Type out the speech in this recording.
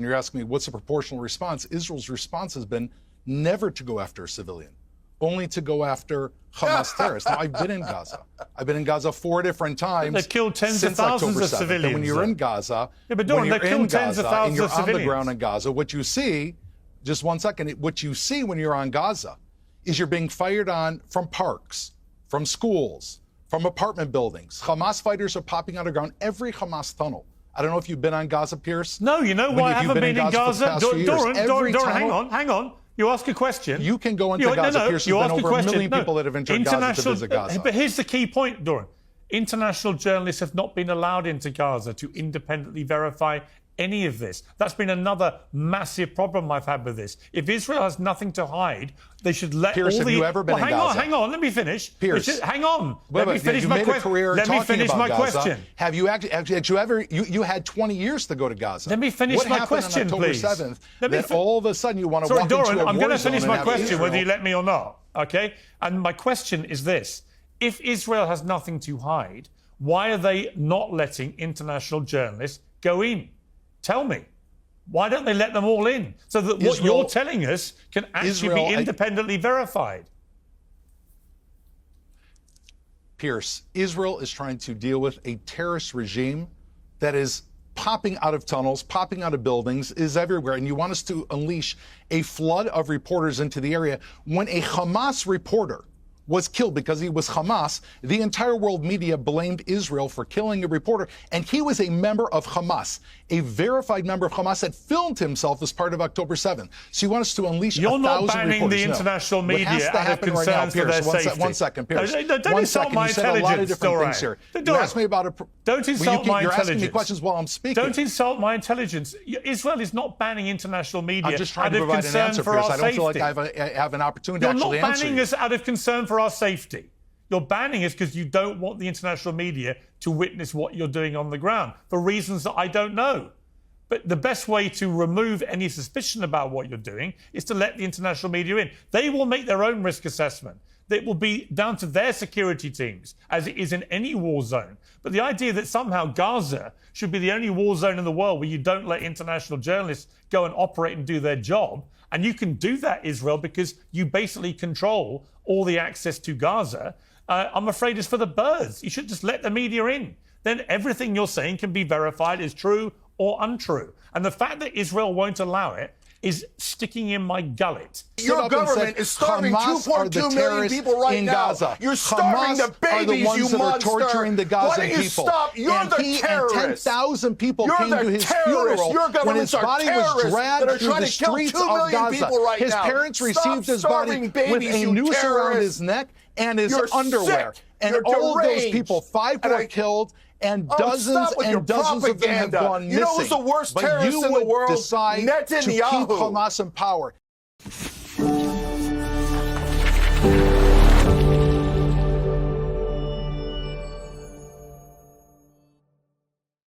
You're asking me what's the proportional response? Israel's response has been never to go after a civilian, only to go after Hamas terrorists. Now, I've been in Gaza. I've been in Gaza 4 different times. They killed tens of thousands of civilians. And when you're in Gaza, yeah, but Doran, when you're in Gaza and you're on the ground in Gaza, what you see, just 1 second, what you see when you're on Gaza is you're being fired on from parks, from schools, from apartment buildings. Hamas fighters are popping out of ground every Hamas tunnel. I don't know if you've been on Gaza, Pierce. No, you know why I haven't been in Gaza? Doran, hang on. You ask a question. You can go into Gaza, Pierce. There's been over a million people that have entered Gaza to visit Gaza. But here's the key point, Doran. International journalists have not been allowed into Gaza to independently verify any of this. That's been another massive problem I've had with this. If Israel has nothing to hide, they should let Pierce, all the... have you ever been in Gaza? Hang on, let me finish. Pierce. Hang on. Let me finish my question. Let me finish my question. Have you actually you had 20 years to go to Gaza. Let me finish my question, please. What happened on October 7th that all of a sudden you want to walk Doran, into a war zone? I'm going to finish my question Israel... whether you let me or not, okay? And my question is this. If Israel has nothing to hide, why are they not letting international journalists go in? Tell me. Why don't they let them all in so that what you're telling us can actually be independently verified? Pierce, Israel is trying to deal with a terrorist regime that is popping out of tunnels, popping out of buildings, is everywhere. And you want us to unleash a flood of reporters into the area. When a Hamas reporter was killed because he was Hamas, the entire world media blamed Israel for killing a reporter, and he was a member of Hamas, a verified member of Hamas that filmed himself as part of October 7th. So you want us to unleash 1,000 reporters. You're not banning the international media out of concerns for their safety. 1 second, Pierce. Don't insult my intelligence, Doran. You asked me about Don't insult my intelligence. You're asking me questions while I'm speaking. Don't insult my intelligence. Israel is not banning international media out of concern for our safety. I'm just trying to provide an answer, Pierce. I don't feel like I have an opportunity to actually answer you. You're not banning us out of concern for our safety. You're banning us because you don't want the international media to witness what you're doing on the ground for reasons that I don't know. But the best way to remove any suspicion about what you're doing is to let the international media in. They will make their own risk assessment. It will be down to their security teams, as it is in any war zone. But the idea that somehow Gaza should be the only war zone in the world where you don't let international journalists go and operate and do their job, and you can do that, Israel, because you basically control all the access to Gaza, I'm afraid is for the birds. You should just let the media in. Then everything you're saying can be verified as true or untrue. And the fact that Israel won't allow it is sticking in my gullet. Your government is starving 2.2 million people right now. Gaza. You're starving the babies, you monster. Torturing the Gaza Why don't you people. Stop? You're the terrorist. 10,000 people came to his funeral when his body was dragged through the streets of Gaza. His parents received his body with a noose around his neck and his underwear. And all of those people, 5 were killed, and dozens and dozens of them have gone missing. You know who's the worst terrorist in the world? Decide to keep Hamas in power.